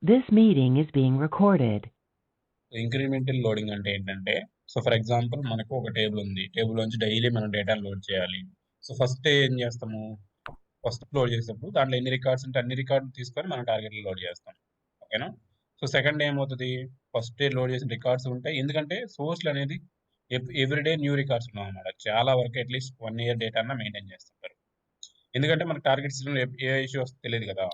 This meeting is being recorded. Incremental loading అంటే ఏంటంటే, so for example మనకు ఒక టేబుల్ ఉంది. టేబుల్ నుంచి డైలీ మనం డేటాను లోడ్ చేయాలి. సో ఫస్ట్ ఏం చేస్తాము, ఫస్ట్ లోడ్ చేసేటప్పుడు దాంట్లో ఎన్ని రికార్డ్స్ ఉంటే అన్ని రికార్డులు తీసుకొని మనం టార్గెట్లో లోడ్ చేస్తాం. ఓకేనా. సో సెకండ్ ఏమవుతుంది, ఫస్ట్ లోడ్ చేసిన రికార్డ్స్ ఉంటాయి. ఎందుకంటే సోర్స్లు అనేది ఎవ్రీడే న్యూ రికార్డ్స్ ఉన్నాం అన్నమాట. చాలా వరకు అట్లీస్ట్ 1 year డేటా అన్న మెయింటైన్ చేస్తుంటారు. ఎందుకంటే మనకు టార్గెట్ సిస్టంలో ఏ ఇష్యూ వస్తుందో తెలియదు కదా.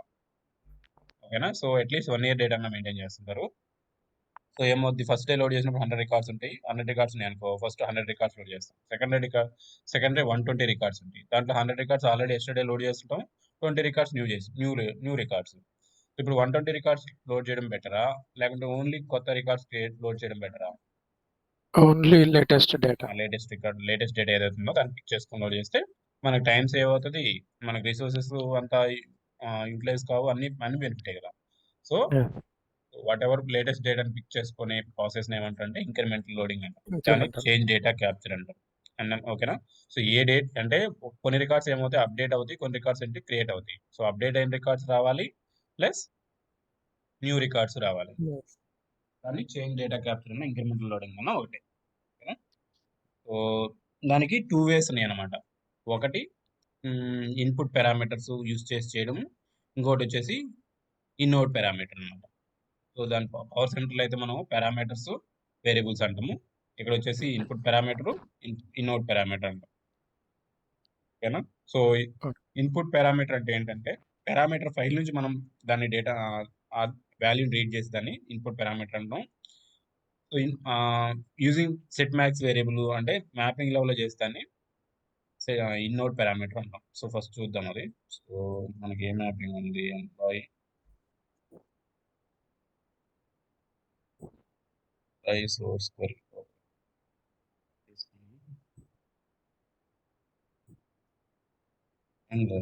ఓకేనా. సో అట్లీస్ట్ 1 year డేటా అన్న మెయింటైన్ చేస్తుంటారు. సో ఏమవుద్ది, ఫస్ట్ డే లోడ్ చేసినప్పుడు 100 రికార్డ్స్ ఉంటాయి. 100 రికార్డ్స్ ఉన్నాయి అనుకో, ఫస్ట్ 100 రికార్డ్స్ లోడ్ చేస్తాం. సెకండ్ డే 120 రికార్డ్స్ ఉంటాయి. దాంట్లో 100 రికార్డ్స్ ఆల్రెడీ ఎస్టర్డే లోడ్ చేస్తుంటాం. 20 రికార్డ్స్ న్యూ రికార్డ్స్. ఇప్పుడు 120 రికార్డ్స్ లోడ్ చేయడం బెటరా, లేకుంటే ఓన్లీ కొత్త రికార్డ్స్ లోడ్ చేయడం బెటరా? Only latest data. Latest data ఏదైతే ఉందో దాన్ని పిక్ చేసుకొని లోడ్ చేస్తే మనకు టైం సేవ్ అవుతుంది, మనకు రిసోర్సెస్ అంతా యూటిలైజ్ కావు, అన్ని బెనిఫిటే కదా. సో వాట్ ఎవర్ లేటెస్ట్ డేటాను పిక్ చేసుకునే ప్రాసెస్ ఏమంటారంటే ఇంక్రిమెంటల్ లోడింగ్ అంటారు. దాన్ని చేంజ్ డేటా క్యాప్చర్ అంటారు. ఓకేనా. సో ఏ డేట్ అంటే కొన్ని రికార్డ్స్ ఏమవుతాయి, అప్డేట్ అవుతాయి, కొన్ని రికార్డ్స్ ఏంటి క్రియేట్ అవుతాయి. సో అప్డేట్ అయిన రికార్డ్స్ రావాలి, ప్లస్ న్యూ రికార్డ్స్ రావాలి. దాన్ని చేంజ్ డేటా క్యాప్చర్ అన్న ఇంక్రిమెంటల్ లోడింగ్ అన్న ఒకటి. ఓకేనా. సో దానికి 2 ways ఉన్నాయి అనమాట. ఒకటి ఇన్పుట్ పారామీటర్స్ యూజ్ చేసి చేయడం, ఇంకోటి వచ్చేసి ఇన్అవుట్ పారామీటర్ అనమాట. సో దాని పవర్ సెంటర్లో అయితే మనం పారామీటర్స్ వేరియబుల్స్ అంటాము. ఇక్కడ వచ్చేసి ఇన్పుట్ పారామీటర్, ఇన్అవుట్ పారామీటర్ అంటాం. ఓకేనా. సో ఇన్పుట్ పారామీటర్ అంటే ఏంటంటే, పారామీటర్ ఫైల్ నుంచి మనం దాన్ని డేటా వాల్యూని రీడ్ చేసి దాన్ని ఇన్పుట్ పారామీటర్ అంటాం. So using set max variable అంటే మ్యాపింగ్ లెవెల్లో చేసి దాన్ని ఇన్అవుట్ పారామీటర్ అంటాం. సో ఫస్ట్ చూద్దాం అది. సో మనకి ఏ మ్యాపింగ్ ఉంది, employee source query and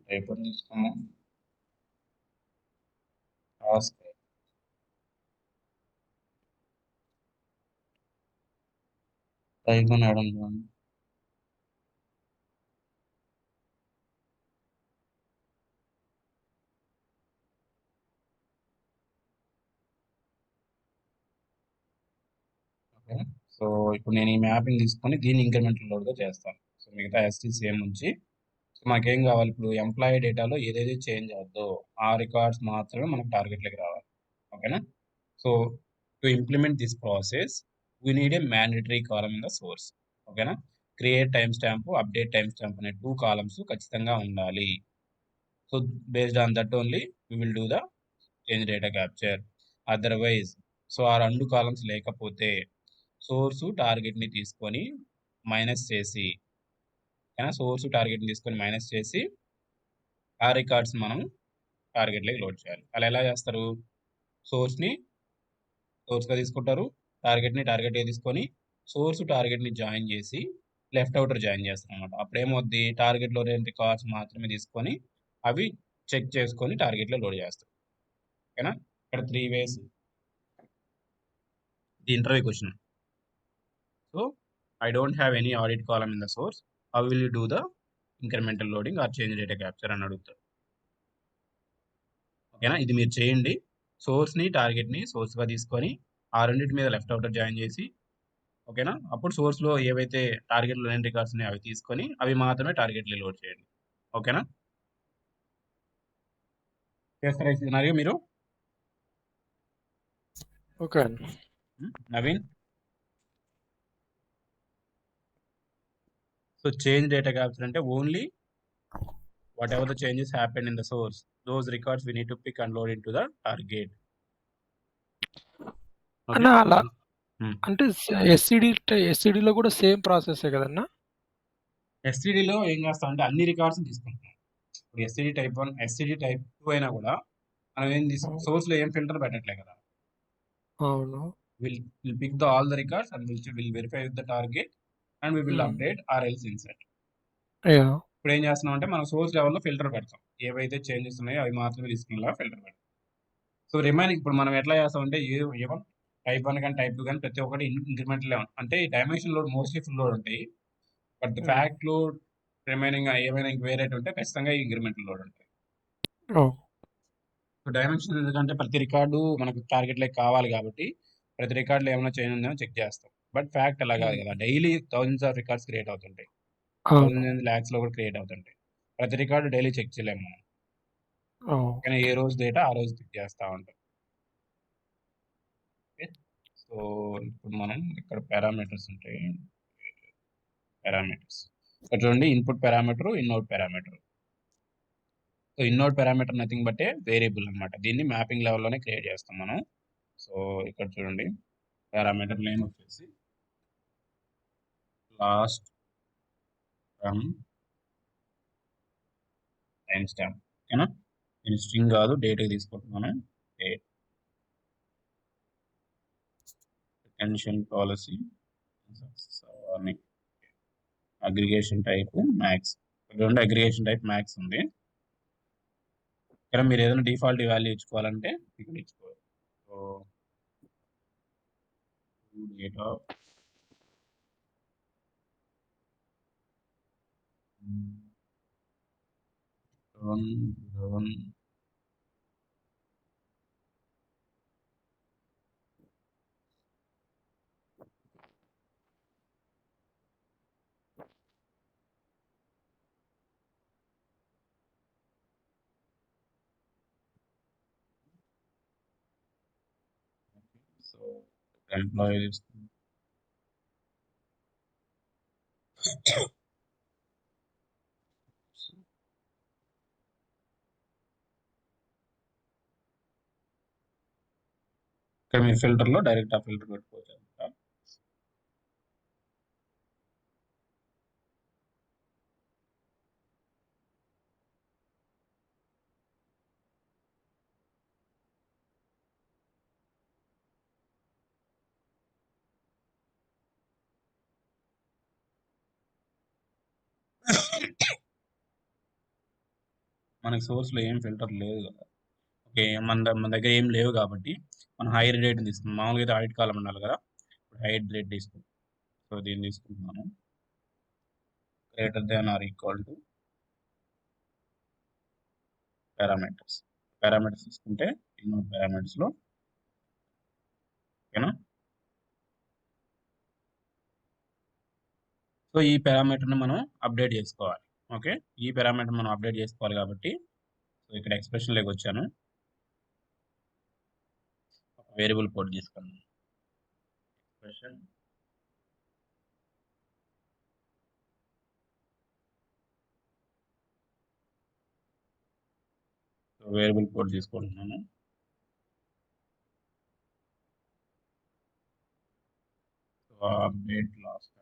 type అని తీసుకున్నాం. టాస్క్ టైప్ అని యాడ్ అనుకోండి. ఓకే. సో ఇప్పుడు నేను ఈ మ్యాపింగ్ తీసుకొని దీన్ని ఇంక్రిమెంటల్ లోడ్గా చేస్తాను. సో మిగతా ఎస్టీ సేమ్ నుంచి మాకేం కావాలి, ఇప్పుడు ఎంప్లాయీ డేటాలో ఏదైతే చేంజ్ అవుద్దో ఆ రికార్డ్స్ మాత్రమే మనకు టార్గెట్లోకి రావాలి. ఓకేనా. So to implement this process we need a mandatory column in the source. ఓకేనా. Create timestamp, update timestamp అనే 2 columns ఖచ్చితంగా ఉండాలి. So based on that only we will do the change data capture. Otherwise so ఆ 2 columns లేకపోతే source టార్గెట్ని తీసుకొని minus చేసి, source టార్గెట్ని తీసుకొని minus చేసి ఆ రికార్డ్స్ మనం టార్గెట్లోకి లోడ్ చేయాలి. అలా ఎలా చేస్తారు, సోర్స్గా తీసుకుంటారు, టార్గెట్ని తీసుకొని సోర్స్ టార్గెట్ని జాయిన్ చేసి లెఫ్ట్ అవుటర్ జాయిన్ చేస్తారు అనమాట. అప్పుడు ఏమవుద్ది, టార్గెట్లో లేని రికార్డ్స్ మాత్రమే తీసుకొని అవి చెక్ చేసుకొని టార్గెట్లో లోడ్ చేస్తారు. ఓకేనా. ఇక్కడ 3 ways. The interview question. So I don't have any audit column in the source. How will you do the incremental loading or change data capture అని అడుగుతారు. ఓకేనా. ఇది మీరు చేయండి. సోర్స్ని టార్గెట్ని సోర్స్గా తీసుకొని ఆ రెండింటి మీద లెఫ్ట్ అవుటర్ జాయిన్ చేసి, ఓకేనా, అప్పుడు సోర్స్లో ఏవైతే టార్గెట్లో లేని రికార్డ్స్ ఉన్నాయో అవి తీసుకొని అవి మాత్రమే టార్గెట్లో లోడ్ చేయండి. ఓకేనా. చేస్తారా ఈ సినారియో మీరు? Okay. Naveen. So change data capture అంటే only whatever the changes happened in the source, those records we need to pick and load into the target. అన్నా అలా అంటే ఎస్సిడిలో కూడా సేమ్ ప్రాసెస్ కదన్నా. ఎస్సిడిలో ఏం చేస్తాం అంటే అన్ని రికార్డ్స్ తీసుకుంటాం. ఎస్టీడీ టైప్ 1, ఎస్టీడీ టైప్ 2 అయినా కూడా మనం ఏం సోర్స్లో ఏం ఫిల్టర్ పెట్టట్లే కదా. అవును. Will pick the all the records and will verify with the target and we will update or else insert. Yeah! ఇప్పుడు ఏం చేస్తున్నాం అంటే మనం సోర్స్ లెవెల్లో ఫిల్టర్ పెడతాం. ఏవైతే చేంజెస్ ఉన్నాయో అవి మాత్రమే తీసుకునేలా ఫిల్టర్ పెడతాం. సో రిమైనింగ్ ఇప్పుడు మనం ఎట్లా చేస్తామంటే ఏవన్ టైప్ 1 కానీ టైప్ 2 కానీ ప్రతి ఒక్కటి ఇంక్రిమెంటల్ అంటే dimension load mostly full load ఉంటాయి. But the fact load remaining ఏమైనా ఇంక వేరేట్ ఉంటే ఖచ్చితంగా ఇంక్రిమెంటల్ లోడ్ ఉంటాయి. ఓహ్! సో డైమెన్షన్ ఎందుకంటే ప్రతి రికార్డు మనకు టార్గెట్ లైక్ కావాలి కాబట్టి ప్రతి రికార్డులో ఏమైనా చేంజ్ ఉందేమో చెక్ చేస్తాం. బట్ ఫ్యాక్ట్ అలా కాదు కదా. Daily thousands of records create అవుతుంటాయి. అవును. థౌసండ్స్ ల్యాక్స్ లో కూడా క్రియేట్ అవుతుంటాయి. ప్రతి రికార్డు డైలీ చెక్ చేయలేము మనం. ఓహ్! కానీ ఏ రోజు డేటా ఆ రోజు చెక్ చేస్తూ ఉంటాం. ఓకే, సో ఇప్పుడు మనం ఇక్కడ పారామీటర్స్ ఉంటాయి. పారామీటర్స్ ఇక్కడ చూడండి, input parameter, in out parameter. So in out parameter nothing but variable అనమాట. దీన్ని మ్యాపింగ్ లెవెల్లోనే క్రియేట్ చేస్తాం మనం. సో ఇక్కడ చూడండి, పారామీటర్ నేమ్ వచ్చేసి లాస్ట్ ఫ్రమ్ టైం స్టాంప్. ఓకేనా, నేను స్ట్రింగ్ కాదు డేట్ తీసుకుంటున్నాను. Date retention policy aggregation type max. రెండు అగ్రిగేషన్ టైప్ మ్యాక్స్ ఉంది. ఇక్కడ మీరు ఏదైనా డిఫాల్ట్ వాల్యూ ఇచ్చుకోవాలంటే ఇక్కడ ఇచ్చుకోవాలి. So date of so employees ఇక్కడ మీరు ఫిల్టర్లో డైరెక్ట్ ఆ ఫిల్టర్ పెట్టుకోవచ్చు అనమాట. మనకి సోర్స్లో ఏం ఫిల్టర్ లేదు కదా. ఓకే, మన దగ్గర ఏం లేవు కాబట్టి మనం హైర్ రేట్ తీసుకుంటాం. మామూలుగా అయితే హైట్ కాలం ఉండాలి కదా, ఇప్పుడు హైట్ రేట్ తీసుకుంటాం. సో దీన్ని తీసుకుంటున్నాను, greater than or equal to parameters. Parameters తీసుకుంటే ఇన్పుట్ పారామీటర్స్లో. ఓకేనా, సో ఈ పారామీటర్ని మనం అప్డేట్ చేసుకోవాలి. ఓకే, ఈ పారామీటర్ మనం అప్డేట్ చేసుకోవాలి కాబట్టి సో ఇక్కడ ఎక్స్ప్రెషన్లోకి వచ్చాను. వేరియబుల్ కోడ్ తీసుకున్నాను. ఎక్స్ప్రెషన్ వేరియబుల్ కోడ్ తీసుకుంటున్నాను. సో అప్డేట్ లాస్ట్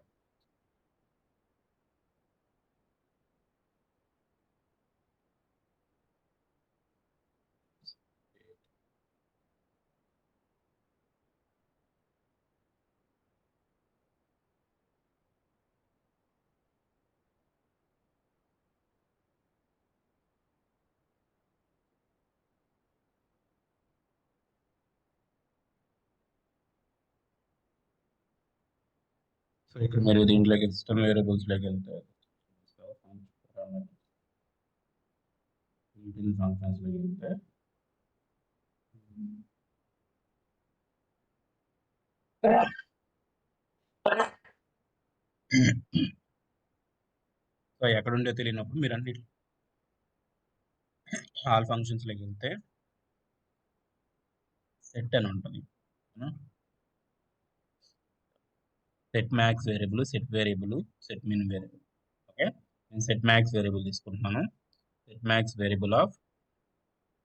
సో ఇక్కడ మీరు దీంట్లోకి సిస్టమ్ వేరియబుల్స్లోకి వెళ్తే ఫంక్షన్స్లోకి వెళ్తే సో ఎక్కడుండే తెలియనప్పుడు మీరు అన్ని ఆల్ ఫంక్షన్స్లోకి వెళ్తే సెట్ అని ఉంటుంది. Set max variable, set variable, set min variable. Okay, నేను సెట్ మ్యాక్స్ వేరియబుల్ తీసుకుంటున్నాను. సెట్ మ్యాక్స్ వేరియబుల్ ఆఫ్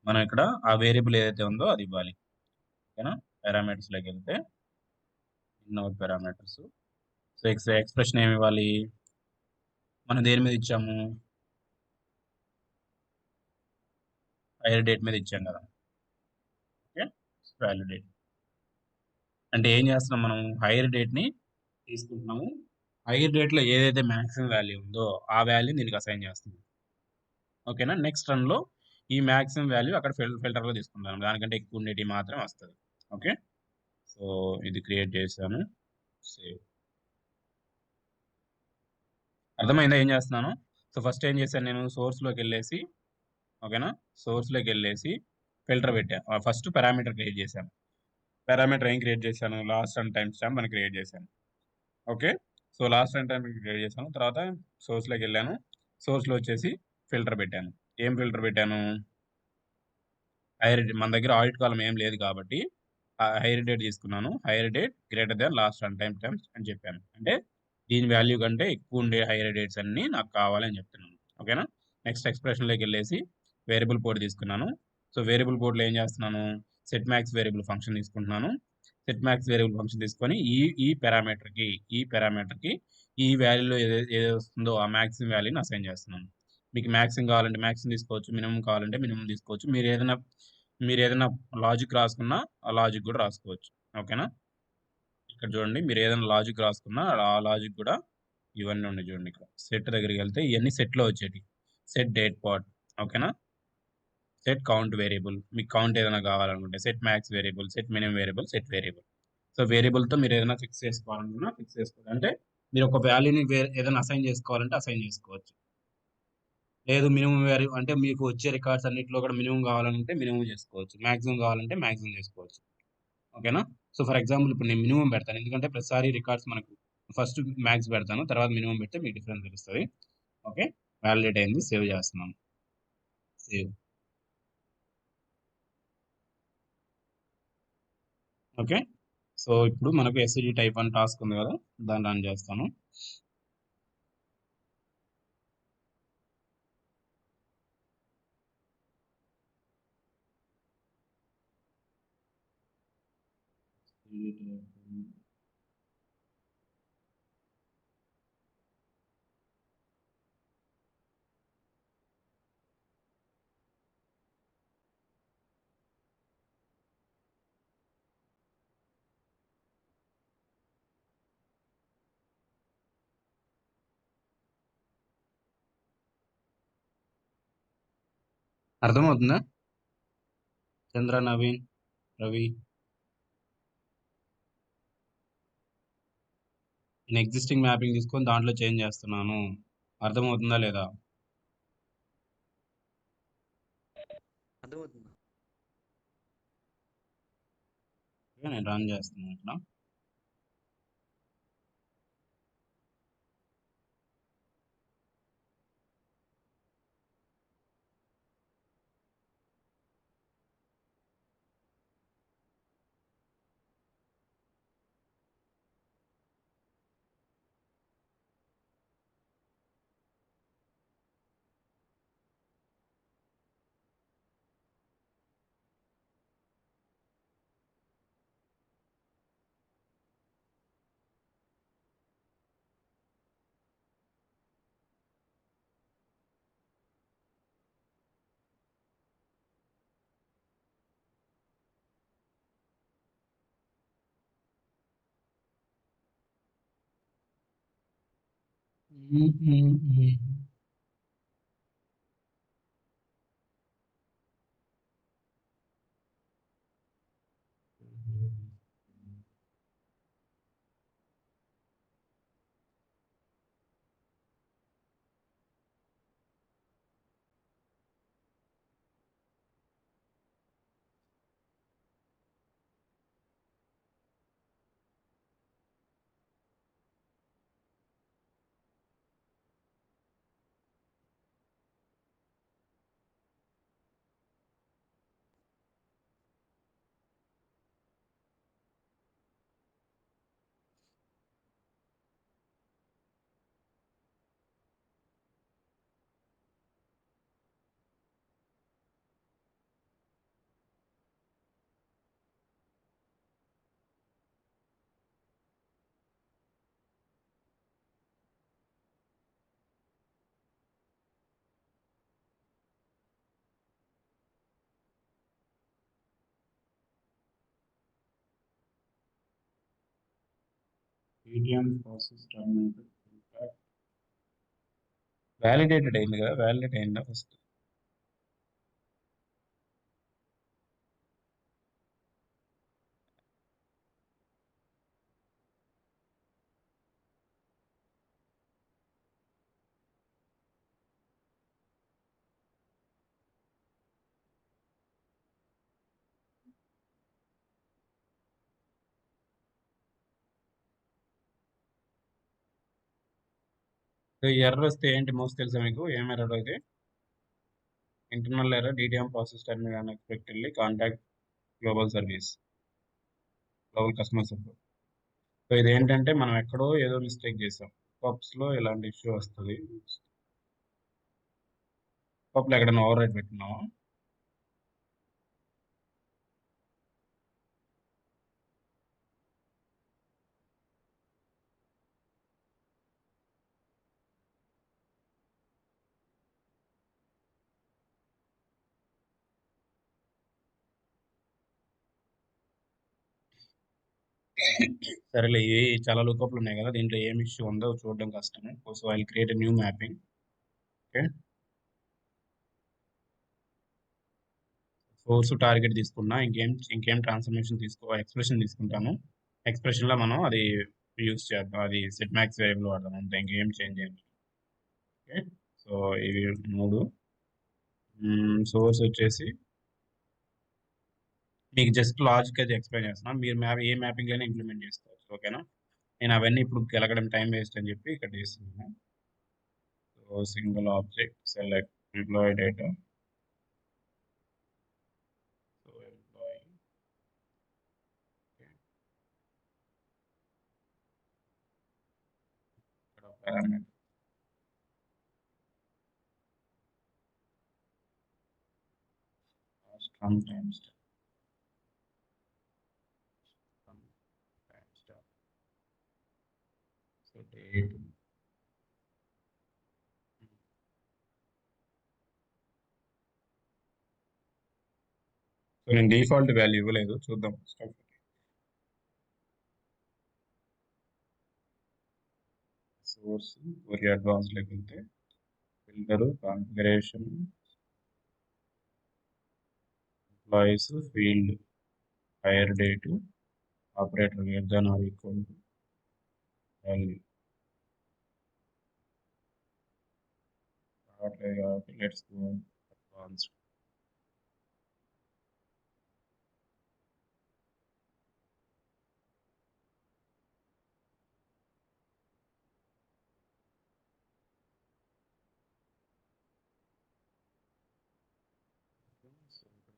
మనం ఇక్కడ ఆ వేరియబుల్ ఏదైతే ఉందో అది ఇవ్వాలి. ఓకేనా, పారామీటర్స్లోకి వెళ్తే ఇన్అవుట్ పారామీటర్స్. సో ఎక్స్ప్రెషన్ ఏమి ఇవ్వాలి, మనం దేని మీద ఇచ్చాము, హైర్ డేట్ మీద ఇచ్చాం కదా. ఓకే, వాల్యూ డేట్ అంటే ఏం చేస్తున్నాం మనం, హైర్ డేట్ని తీసుకుంటున్నాము. హైర్ డేట్లో ఏదైతే మ్యాక్సిమం వాల్యూ ఉందో ఆ వాల్యూ దీనికి అసైన్ చేస్తుంది. ఓకేనా, నెక్స్ట్ రన్లో ఈ మ్యాక్సిమం వాల్యూ అక్కడ ఫిల్టర్లో తీసుకుంటాను, దానికంటే ఎక్కువ ఉండేటి మాత్రమే వస్తుంది. ఓకే, సో ఇది క్రియేట్ చేశాను, సేవ్. అర్థమైందా ఏం చేస్తున్నాను? సో ఫస్ట్ ఏం చేశాను నేను, సోర్స్లోకి వెళ్ళేసి, ఓకేనా, సోర్స్లోకి వెళ్ళేసి ఫిల్టర్ పెట్టాను. ఫస్ట్ పారామీటర్ క్రియేట్ చేశాను. పారామీటర్ ఏం క్రియేట్ చేశాను, లాస్ట్ అండ్ టైం స్టాంప్ అని క్రియేట్ చేశాను. Okay, so last and time create చేశాను. తర్వాత సోర్స్లోకి వెళ్ళాను, సోర్స్లో వచ్చేసి ఫిల్టర్ పెట్టాను. ఏం ఫిల్టర్ పెట్టాను, హైర్, మన దగ్గర ఆడిట్ కాలం ఏం లేదు కాబట్టి హైర్ డేట్ తీసుకున్నాను. Hire date greater than last and time times అని చెప్పాను. అంటే దీని వాల్యూ కంటే ఎక్కువ ఉండే హైర్ డేట్స్ అన్ని నాకు కావాలని చెప్తున్నాను. ఓకేనా, నెక్స్ట్ ఎక్స్ప్రెషన్లోకి వెళ్ళేసి వేరియబుల్ కోడ్ తీసుకున్నాను. సో వేరియబుల్ కోడ్లో ఏం చేస్తున్నాను, సెట్ మ్యాక్స్ వేరియబుల్ ఫంక్షన్ తీసుకుంటున్నాను. సెట్ మ్యాక్స్ వేరియబుల్ ఫంక్షన్ తీసుకొని ఈ పారామీటర్కి ఈ వాల్యూలో ఏదో వస్తుందో ఆ మ్యాక్సిమం వాల్యూని అసైన్ చేస్తున్నాను. మీకు మ్యాక్సిమం కావాలంటే మ్యాక్సిమం తీసుకోవచ్చు, మినిమం కావాలంటే మినిమం తీసుకోవచ్చు. మీరు ఏదైనా లాజిక్ రాసుకున్నా ఆ లాజిక్ కూడా రాసుకోవచ్చు. ఓకేనా, ఇక్కడ చూడండి, మీరు ఏదైనా లాజిక్ రాసుకున్నా ఆ లాజిక్ కూడా ఇవన్నీ ఉన్నాయి చూడండి. ఇక్కడ సెట్ దగ్గరికి వెళ్తే ఇవన్నీ సెట్లో వచ్చేటి. సెట్ డేట్ పార్ట్, ఓకేనా, సెట్ కౌంట్ వేరియబుల్, మీకు కౌంట్ ఏదైనా కావాలనుకుంటే set max variable, set minimum variable, set variable. So వేరియబుల్తో మీరు ఏదైనా ఫిక్స్ చేసుకోవాలనుకున్నా ఫిక్స్ చేసుకోవాలి. అంటే మీరు ఒక వాల్యూని ఏదైనా అసైన్ చేసుకోవాలంటే అసైన్ చేసుకోవచ్చు. లేదు మినిమం వాల్యూ అంటే మీకు వచ్చే రికార్డ్స్ అన్నింటిలో కూడా మినిమం కావాలంటే మినిమం చేసుకోవచ్చు, మాక్సిమం కావాలంటే మాక్సిమం చేసుకోవచ్చు. ఓకేనా, సో ఫర్ ఎగ్జాంపుల్ ఇప్పుడు నేను మినిమం పెడతాను, ఎందుకంటే ప్రతిసారి రికార్డ్స్ మనకు ఫస్ట్ మ్యాక్స్ పెడతాను, తర్వాత మినిమం పెడితే మీకు డిఫరెన్స్ తెలుస్తుంది. ఓకే, వ్యాలిడేట్ అయింది, సేవ్ చేస్తున్నాను, సేవ్. ఓకే, సో ఇప్పుడు మనకు ఎస్సిడి టైప్ 1 టాస్క్ ఉంది కదా, దాన్ని రన్ చేస్తాను. అర్థమవుతుందా? చంద్ర, నవీన్, రవి, నేను ఎగ్జిస్టింగ్ మ్యాపింగ్ తీసుకొని దాంట్లో చేంజ్ చేస్తున్నాను. అర్థమవుతుందా లేదా? అర్థమవుతుంది. నేను రన్ చేస్తున్నాను ఇక్కడ. DTM process terminated. వ్యాలిడేటెడ్ అయింది కదా, వ్యాలిడేట్ అయిందా ఫస్ట్? ఎర్రర్ వస్తే ఏంటి మోస్ట్ తెలుసా మీకు? ఏం ఎర్రర్ అయితే internal error, DTM process terminate unexpectedly, contact global service, global customer support. So ఇది ఏంటంటే మనం ఎక్కడో ఏదో మిస్టేక్ చేసాం. పబ్స్లో ఇలాంటి ఇష్యూ వస్తుంది. పబ్లో ఎక్కడైనా ఓవర్ రైట్ పెట్టినామా? సరేలే, ఇవి చాలా లుకప్లు ఉన్నాయి కదా, దీంట్లో ఏం ఇష్యూ ఉందో చూడడం కష్టము. So I create new mapping. Okay, source target తీసుకున్నా, ఇంకేం ట్రాన్స్ఫర్మేషన్ ఎక్స్ప్రెషన్ తీసుకుంటాను. ఎక్స్ప్రెషన్లో మనం అది యూస్ చేద్దాం, అది సెట్ మ్యాక్స్ వేరియబుల్ వాడదాం అంతే, ఇంకేం చేంజ్ చేయాలి. ఓకే, సో ఇవి 3. సోర్స్ వచ్చేసి మీకు జస్ట్ లాజిక్ అయితే ఎక్స్ప్లెయిన్ చేస్తున్నాను, మీరు ఏ మ్యాపింగ్ అయినా ఇంప్లిమెంట్ చేసుకోవచ్చు. ఓకేనా, నేను అవన్నీ ఇప్పుడు గెలగడం టైం వేస్ట్ అని చెప్పి ఇక్కడ చేస్తున్నాను. So single object select employee data. So employee, ఇక్కడ parameter from timestamp. So date. So నేను డిఫాల్ట్ వాల్యూ ఇవ్వలేదు, చూద్దాం. సోర్స్ వెరీ అడ్వాన్స్ లోకి వెళ్తే filter, configuration, employees, field, hire date, operator greater than or equal to value. రావట్లేదు కాబట్టి let's go advanced.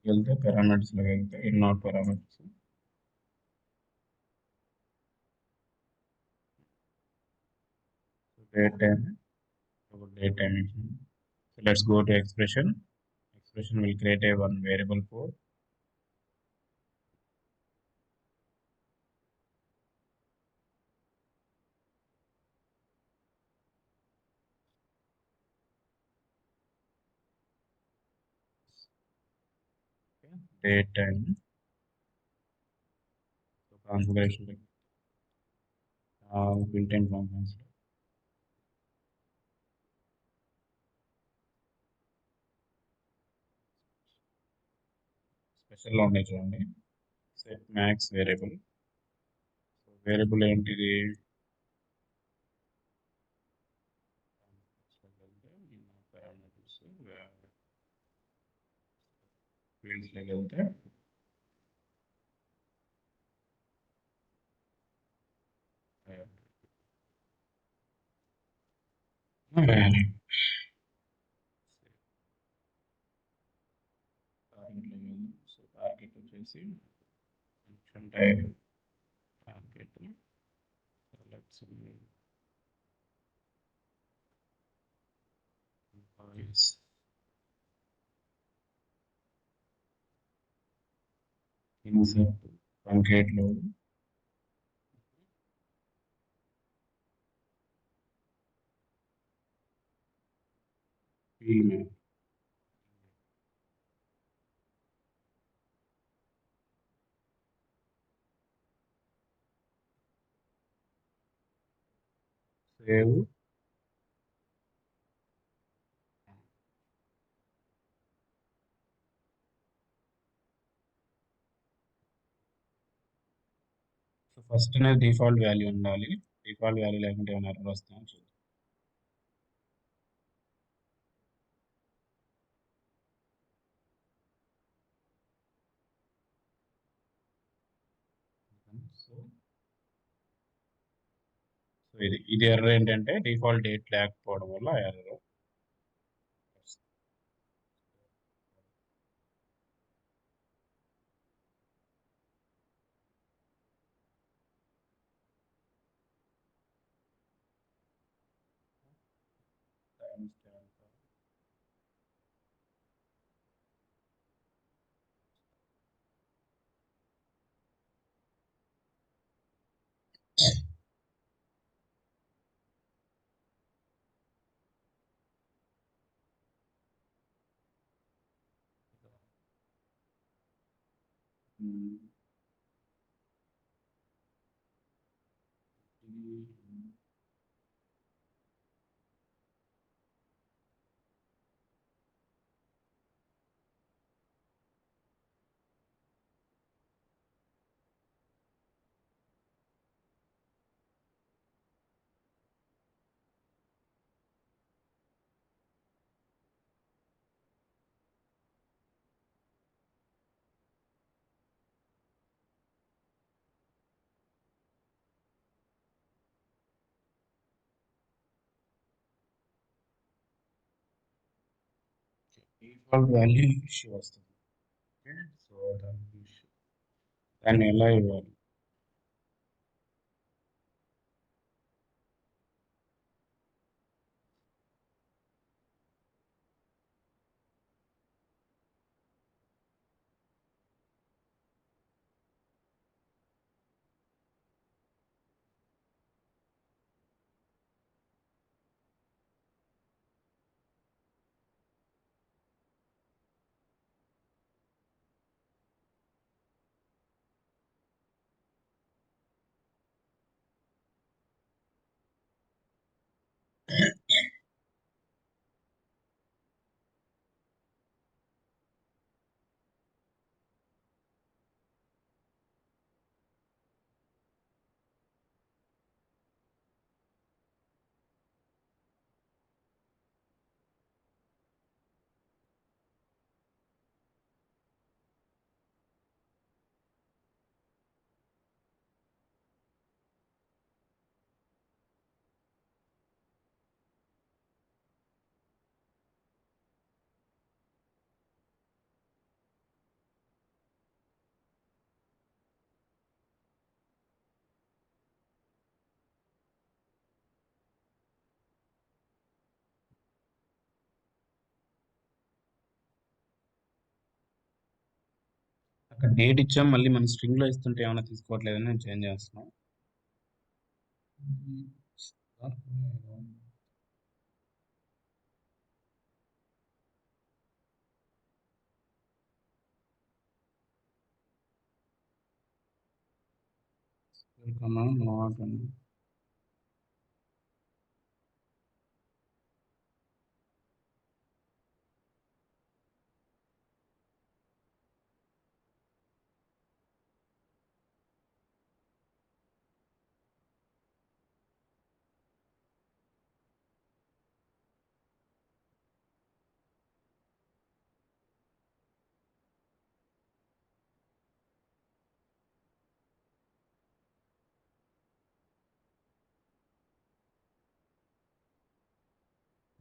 వెళ్తే parameters లోకి వెళ్తే in out parameters, date time, date time. So let's go to expression. Expression will create a one variable for date time. So configuration built-in functions. Special లో ఉన్నాయి చూడండి, set max variable. So variable ఏంటిది? Parameters, fields లోకి వెళ్తే so target వచ్చేసి function type target select employees, insert truncate load, field map. Save. So first అనేది default value ఉండాలి. Default value లేకుంటే ఏమైనా ఎర్రర్ వస్తుందో చూద్దాం. సో ఇది ఎర్రర్ ఏంటంటే డిఫాల్ట్ డేట్ లేకపోవడం వల్ల ఎర్రర్. డిఫాల్ట్ వాల్యూ ఇష్యూ వస్తుంది. ఓకే, సో దాన్ని ఎలా ఇవ్వాలి? అక్కడ డేట్ ఇచ్చాం, మళ్ళీ మన స్ట్రింగ్ లో ఇస్తుంటే ఏమైనా తీసుకోవట్లేదని నేను చేంజ్ చేస్తున్నాను. నాట్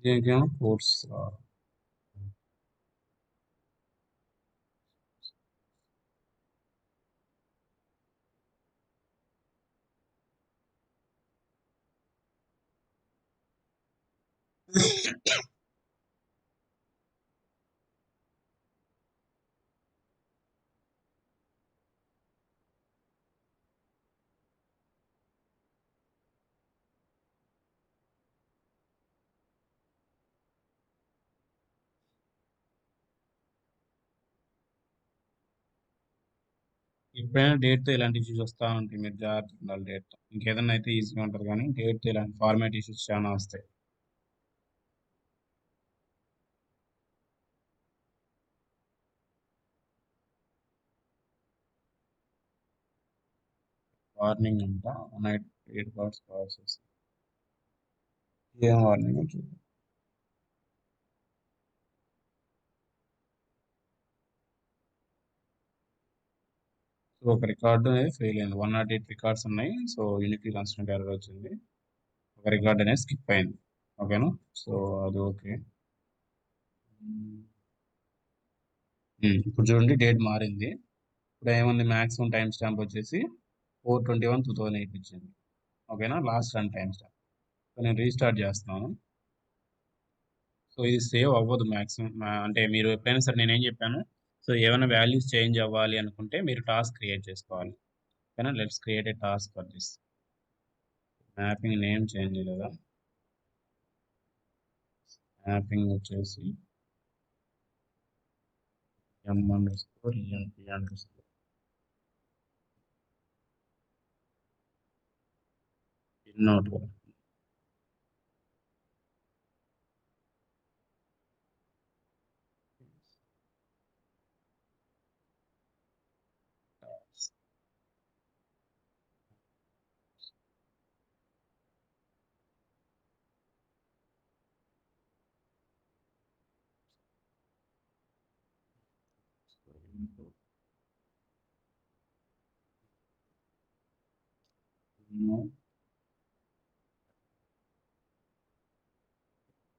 దీనికేమో కోర్స్ ఎప్పుడైనా డేట్‌తో ఇలాంటి ఇష్యూస్ వస్తా ఉంటాయి. మీరు జాగ్రత్తగా ఉండాలి డేట్‌తో. ఇంకేదన్నా అయితే ఈజీగా ఉంటది గానీ, డేట్‌తో ఇలాంటి ఫార్మాట్ ఇష్యూస్ చానా వస్తాయి. వార్నింగ్ అంట. Night 8 cards process. ఏం వార్నింగో చూద్దాం. సో, ఒక రికార్డ్ అనేది ఫెయిల్ అయింది. 108 రికార్డ్స్ ఉన్నాయి. సో, యూనిటీ కన్స్ట్రెయింట్ ఎర్రర్ వచ్చింది. ఒక రికార్డ్ అనేది స్కిప్ అయింది. ఓకేనా? సో, అది ఓకే. ఇప్పుడు చూడండి డేట్ మారింది. ఇప్పుడు ఏముంది మాక్సిమం టైమ్ స్టాంప్ వచ్చేసి 4/21/2008 ఇచ్చింది. ఓకేనా? Last run time stamp. So, నేను రీస్టార్ట్ చేస్తున్నాను. సో, ఇది సేవ్ అవ్వదు మాక్సిమం. అంటే మీరు ఎప్పుడైనా సరే నేనేం చెప్పాను, సో, ఏమైనా వాల్యూస్ చేంజ్ అవ్వాలి అనుకుంటే మీరు టాస్క్ క్రియేట్ చేసుకోవాలి. ఓకేనా? Let's create a task for this. Mapping name change చేయలేదా? మ్యాపింగ్ వచ్చేసి m_emp_. ఇన్నోట్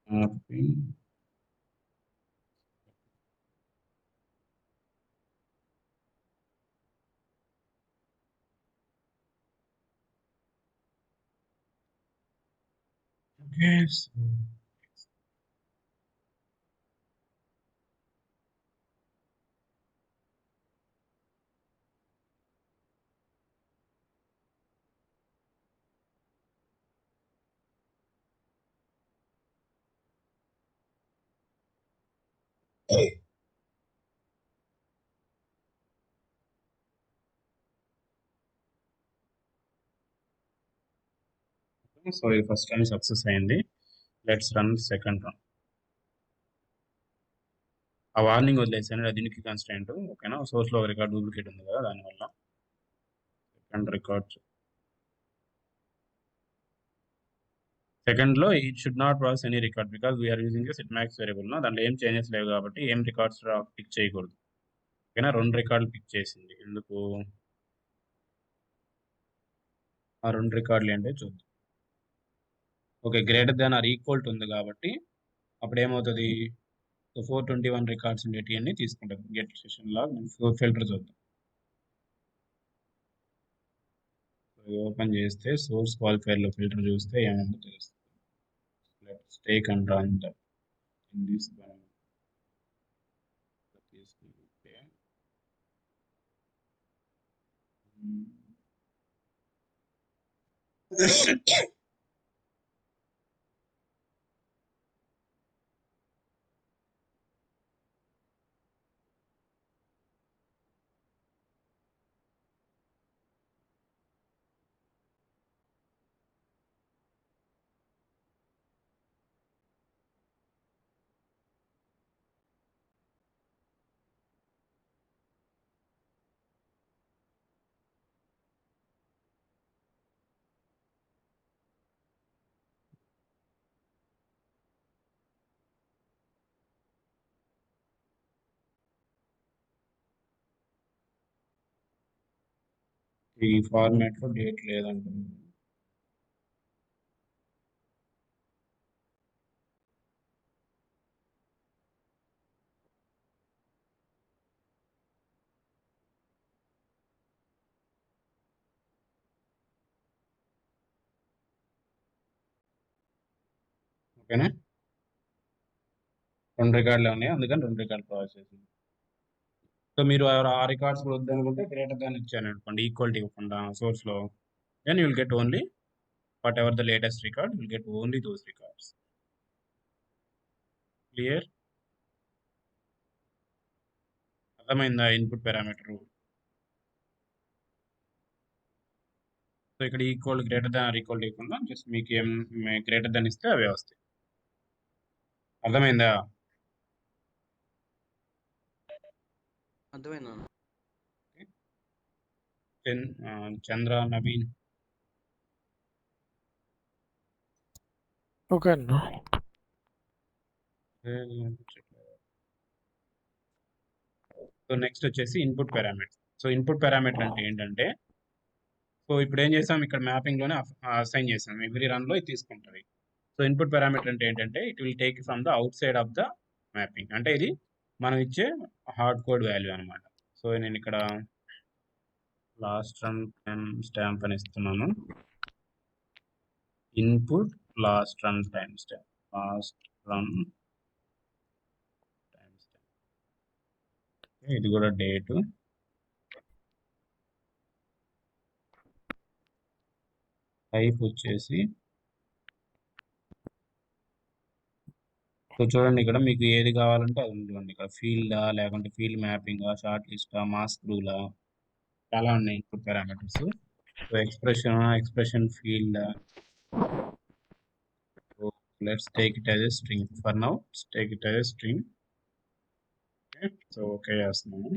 mapping okay. సో ఇది ఫస్ట్ రన్ సక్సెస్ అయింది. Let's run second run. ఆ వార్నింగ్ వదిలేసాను. అది యూనిక్ కన్స్ట్రెయింట్. ఓకేనా? సోర్స్ లో ఒక రికార్డ్ డూప్లికేట్ ఉంది కదా దానివల్ల. సెకండ్ రికార్డ్ సెకండ్ లో it should not process any record because we're using set max variable. దాంట్లో ఏం చేంజెస్ లేవు కాబట్టి ఏం రికార్డ్స్ పిక్ చేయకూడదు. ఓకేనా? 2 రికార్డులు పిక్ చేసింది. ఎందుకు? ఆ 2 రికార్డులు ఏంటో చూద్దాం. Okay, greater than or equal to ఉంది కాబట్టి అప్పుడు ఏమవుతుంది? 421 రికార్డ్స్ ఉండేటివన్నీ తీసుకుంటుంది. గెట్ సెషన్ లాగ్ ఫిల్టర్ చూద్దాం. ఓపెన్ చేస్తే సోర్స్ క్వాలిఫైర్ లో ఫిల్టర్ చూస్తే ఏముందో తెలుస్తుంది. Let's take and run that in this one. తీసుకుంటే ఈ ఫార్మాట్ లో డేట్ లేదంటుంది. ఓకేనా? 2 రికార్డులు ఉన్నాయి, అందుకని 2 రికార్డులు ప్రాసెస్ చేసింది. సో మీరు ఆ రికార్డ్స్ కూడా వద్దనుకుంటే గ్రేటర్ దాన్ ఇచ్చాను అనుకోండి, ఈక్వాలిటీ ఇవ్వకుండా సోర్స్ లో, then you will get only whatever the latest record, will get only those records. Clear? అర్థమైందా ఇన్పుట్ పారామీటర్? ఇక్కడ equal greater than or equal లేకుండా జస్ట్ మీకు ఏం గ్రేటర్ దాన్ ఇస్తే అవే వస్తాయి. అర్థమైందా? అర్థమైందా? చంద్ర, నవీన్. ఓకే అన్న. సో నెక్స్ట్ వచ్చేసి input parameter. So input parameter అంటే ఏంటంటే, సో ఇప్పుడు ఏం చేసాం, ఇక్కడ మ్యాపింగ్లోనే అసైన్ చేసాం, ఎవ్రీ రన్లో ఇది తీసుకుంటుంది. సో ఇన్పుట్ పారామీటర్ అంటే ఏంటంటే, it will take from the out side of the mapping. అంటే ఇది మనం ఇచ్చే హార్డ్ కోడ్ వాల్యూ అనమాట. సో నేను ఇక్కడ లాస్ట్ రన్ టైం స్టాంప్ అని ఇస్తున్నాను. Input last run time stamp, last run time stamp. ఇది కూడా డేటు. టైప్ వచ్చేసి, సో చూడండి ఇక్కడ మీకు ఏది కావాలంటే అది ఉంటుంది. ఇక్కడ ఫీల్డా, లేకుంటే ఫీల్డ్ మ్యాపింగా, షార్ట్ లిస్టా, మాస్క్ రూలా, చాలా ఉన్నాయి input parameters. So expression field. So let's take it as a string for now. Take it as a string. So okay చేస్తున్నాము.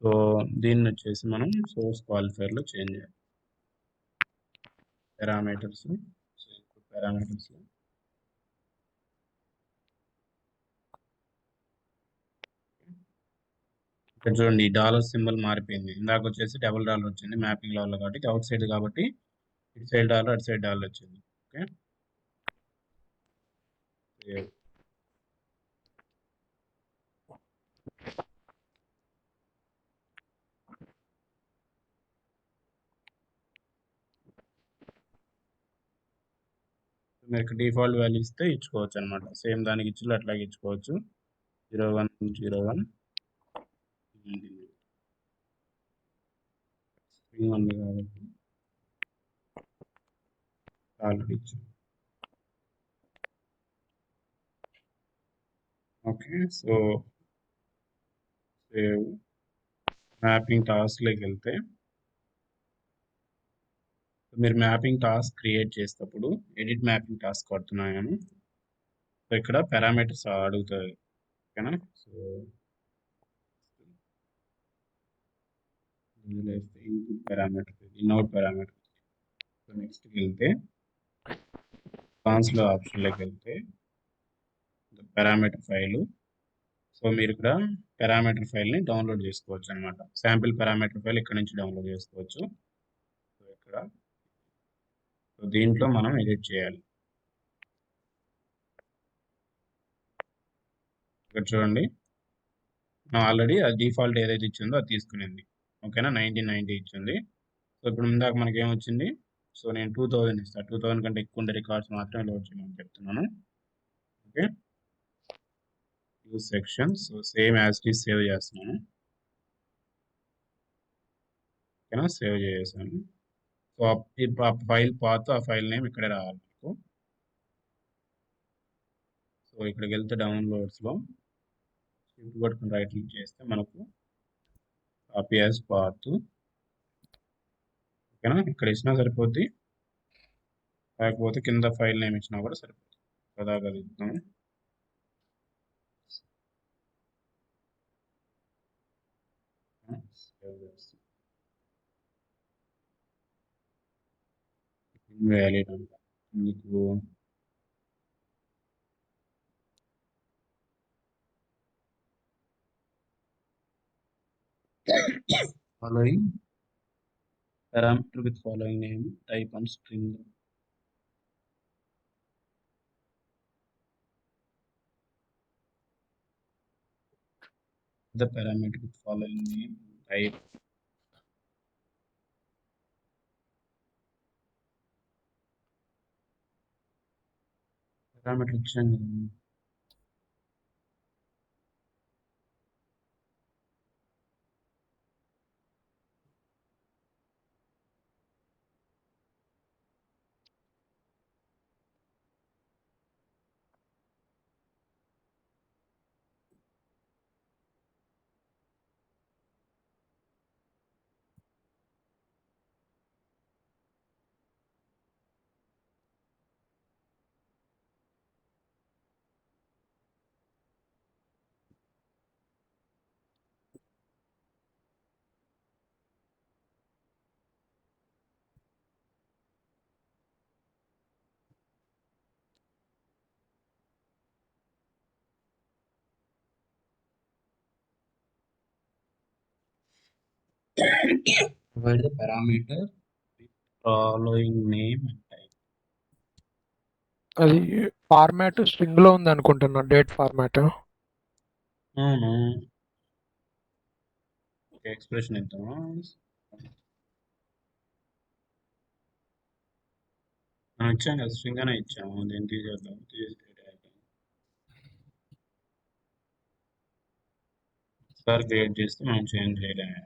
సో దీన్ని వచ్చేసి మనం సోర్స్ క్వాలిఫైర్లో చేంజ్ చేయాలి. పారామీటర్స్, సో ఇన్పుట్ పారామీటర్స్ ఇక్కడ చూడండి, dollar symbol మారిపోయింది. ఇందాక వచ్చేసి $, వచ్చింది మ్యాపింగ్ లెవెల్లో కాబట్టి, అవుట్ సైడ్ కాబట్టి ఇటు సైడ్ డాలర్, అటు సైడ్ డాలర్ వచ్చింది. ఓకే, మీరు ఇక్కడ డిఫాల్ట్ వాల్యూ ఇస్తే ఇచ్చుకోవచ్చు అనమాట. సేమ్ దానికి ఇచ్చి అట్లాగే ఇచ్చుకోవచ్చు. 0101 స్ట్రింగ్ ఉంది కాబట్టి ఆల్రెడీ ఇచ్చాం. Okay, so save. మ్యాపింగ్ టాస్క్లోకి వెళ్తే, మీరు మ్యాపింగ్ టాస్క్ క్రియేట్ చేసేటప్పుడు ఎడిట్ మ్యాపింగ్ టాస్క్ కొడుతున్నాను. సో ఇక్కడ పారామీటర్స్ అడుగుతుంది. ఓకేనా? So input parameter, in out parameter. So నెక్స్ట్కి వెళ్తే అడ్వాన్స్లో ఆప్షన్లోకి వెళ్తే పారామీటర్ ఫైలు. సో మీరు ఇక్కడ పారామీటర్ ఫైల్ని డౌన్లోడ్ చేసుకోవచ్చు అనమాట. శాంపిల్ పారామీటర్ ఫైల్ ఇక్కడ నుంచి డౌన్లోడ్ చేసుకోవచ్చు. సో ఇక్కడ, సో దీంట్లో మనం ఎడిట్ చేయాలి. ఇక్కడ చూడండి, ఆల్రెడీ అది డిఫాల్ట్ ఏదైతే ఇచ్చిందో అది తీసుకునింది. ఓకేనా? 1990 ఇచ్చింది. సో ఇప్పుడు ఇందాక మనకి ఏమొచ్చింది, సో నేను 2000 ఇస్తాను. 2000 కంటే ఎక్కువ ఉండే రికార్డ్స్ మాత్రమే లోడ్ చేయమని చెప్తున్నాను. Okay, use section. So same as it is save చేస్తున్నాను. ఓకేనా? సేవ్ చేసాను. సో ఇప్పుడు ఆ ఫైల్ పాత్, ఆ ఫైల్ నేమ్ ఇక్కడే రావాలి మీకు. సో ఇక్కడికి వెళ్తే డౌన్లోడ్స్లో షిఫ్ట్ పట్టుకుని రైట్ క్లిక్ చేస్తే మనకు కాపీ యాజ్ పాత్. ఓకేనా? ఇక్కడ ఇచ్చినా సరిపోద్ది, లేకపోతే కింద ఫైల్ నేమ్ ఇచ్చినా కూడా సరిపోతుంది. కదా కలుగుతాము. వ్యాలిడ్ అంట మీకు. following parameter with following name, type and string. The parameter with following name, type. Parameter ఇచ్చాను. Provide the parameter with following name and type. అది ఫార్మాట్ స్ట్రింగ్లో ఉంది అనుకుంటున్నా, డేట్ ఫార్మాట్. అవును. ఓకే, ఎక్స్ప్రెషన్ ఇద్దామా? మనం ఇచ్చాం కదా, స్ట్రింగ్ అనే ఇచ్చాము. దీన్ని తీసేద్దాం. ఒకసారి క్రియేట్ చేస్తే మనం చేంజ్ చేయలేము.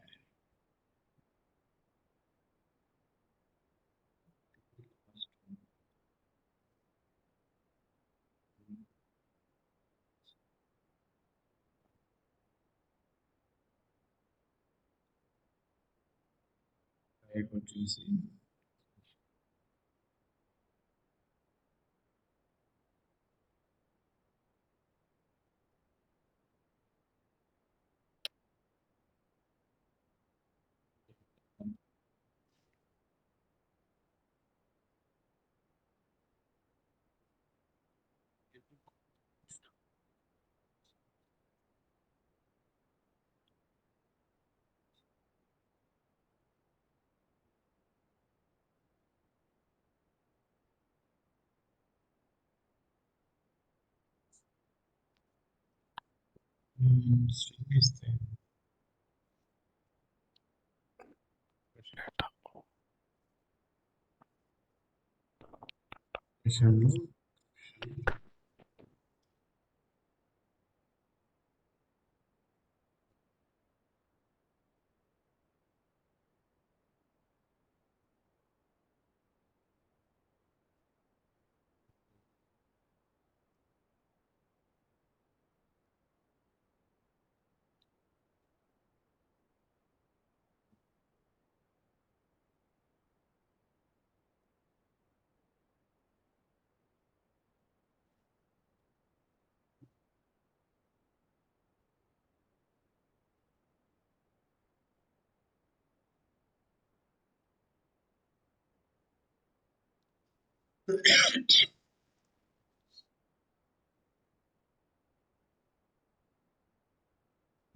టైప్ వచ్చేసి స్ట్రింగ్ ఇస్తే expression లో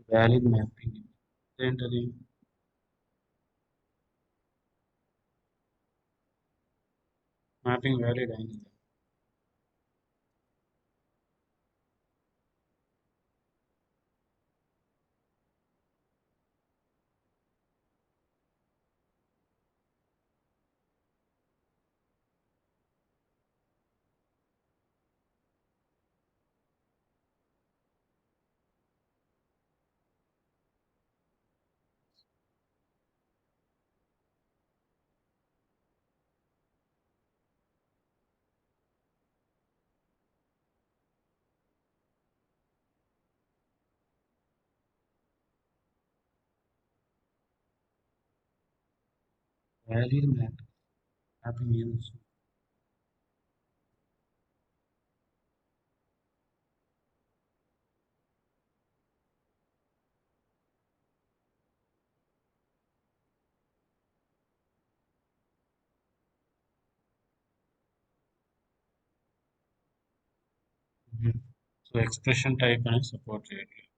వ్యాలిడ్ మ్యాపింగ్ ఏంటది? మ్యాపింగ్ వ్యాలిడ్ అయింది. వ్యాలిడ్ మ్యాపింగ్ ఏం వస్తుంది? సో ఎక్స్ప్రెషన్ టైప్ అనేది సపోర్ట్ చేయట్లేదు.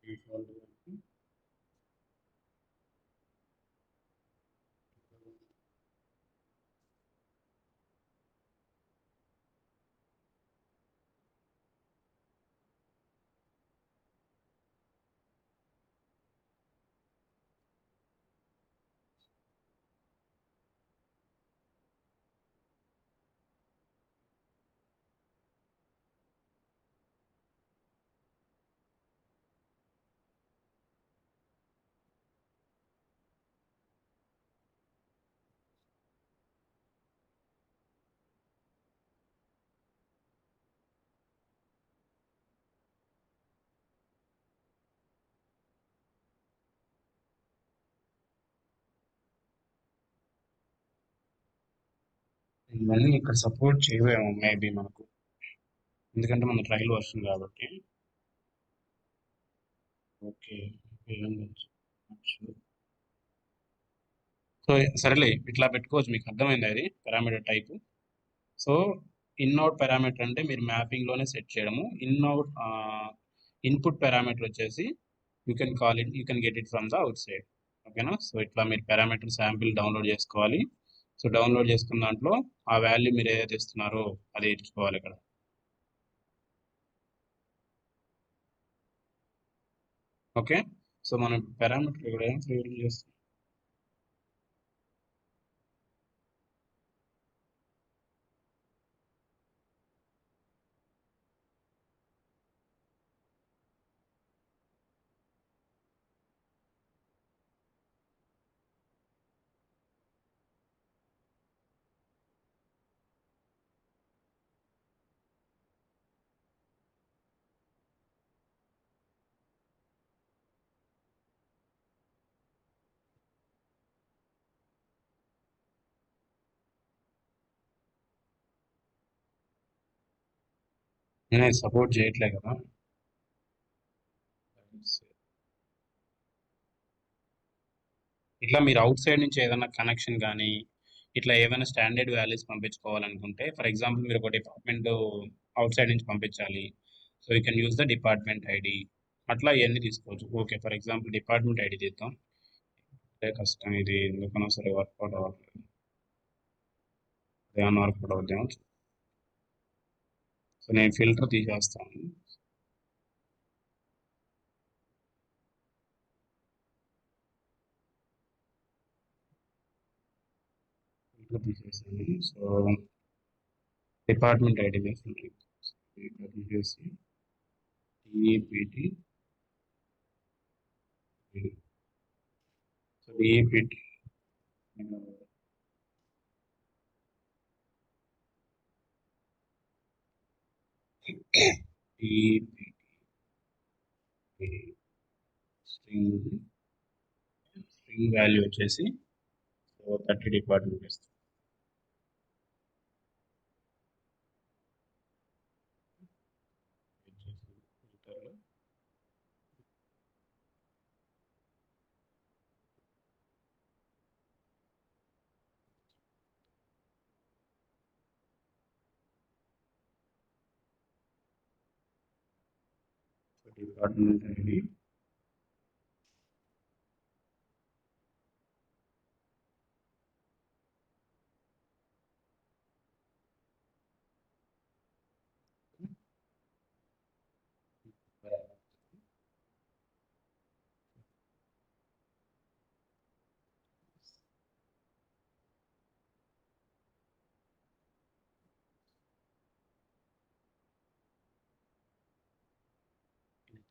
Default ఇవన్నీ ఇక్కడ సపోర్ట్ చేయవేమో మేబీ మనకు, ఎందుకంటే మన ట్రయల్ వర్షన్ కాబట్టి. ఓకే, సో సరేలే, ఇట్లా పెట్టుకోవచ్చు. మీకు అర్థమైంది అది parameter type. So in out parameter అంటే మీరు మ్యాపింగ్లోనే సెట్ చేయడము. ఇన్అవుట్ ఇన్పుట్ పారామీటర్ వచ్చేసి you can call it, you can get it from the out side. ఓకేనా? సో ఇట్లా మీరు పారామీటర్ శాంపిల్ డౌన్లోడ్ చేసుకోవాలి. సో డౌన్లోడ్ చేసుకున్న దాంట్లో ఆ వాల్యూ మీరు ఏదైతే ఇస్తున్నారో అది ఇచ్చుకోవాలి ఇక్కడ. ఓకే, సో మనం పారామీటర్ ఇక్కడ ఏం క్రియేట్ చేస్తాం. నేను సపోర్ట్ చేయట్లే కదా. ఇట్లా మీరు అవుట్ సైడ్ నుంచి ఏదైనా కనెక్షన్ కానీ ఇట్లా ఏమైనా స్టాండర్డ్ వాల్యూస్ పంపించుకోవాలనుకుంటే, ఫర్ ఎగ్జాంపుల్ మీరు ఒక డిపార్ట్మెంట్ అవుట్ సైడ్ నుంచి పంపించాలి. So you can use the department ID, అట్లా ఇవన్నీ తీసుకోవచ్చు. Okay, for example department ID తీద్దాం. అదే కష్టం, ఇది ఎందుకన్నా సరే వర్కౌట్ అవ్వట్లేదు. ఏమన్నా వర్కౌట్ అవుతామో. సో నేను ఫిల్టర్ తీసేస్తాను. ఫిల్టర్ తీసేసాను. సో డిపార్ట్మెంట్ ఐడి మీద ఫిల్టర్ తీసేసి డిఏపిటి, సో డిఏపిటి స్ట్రింగ్ వాల్యూ వచ్చేసి 30 డిపార్ట్మెంట్ ఇస్తాం. డిపార్ట్మెంట్ ఐడి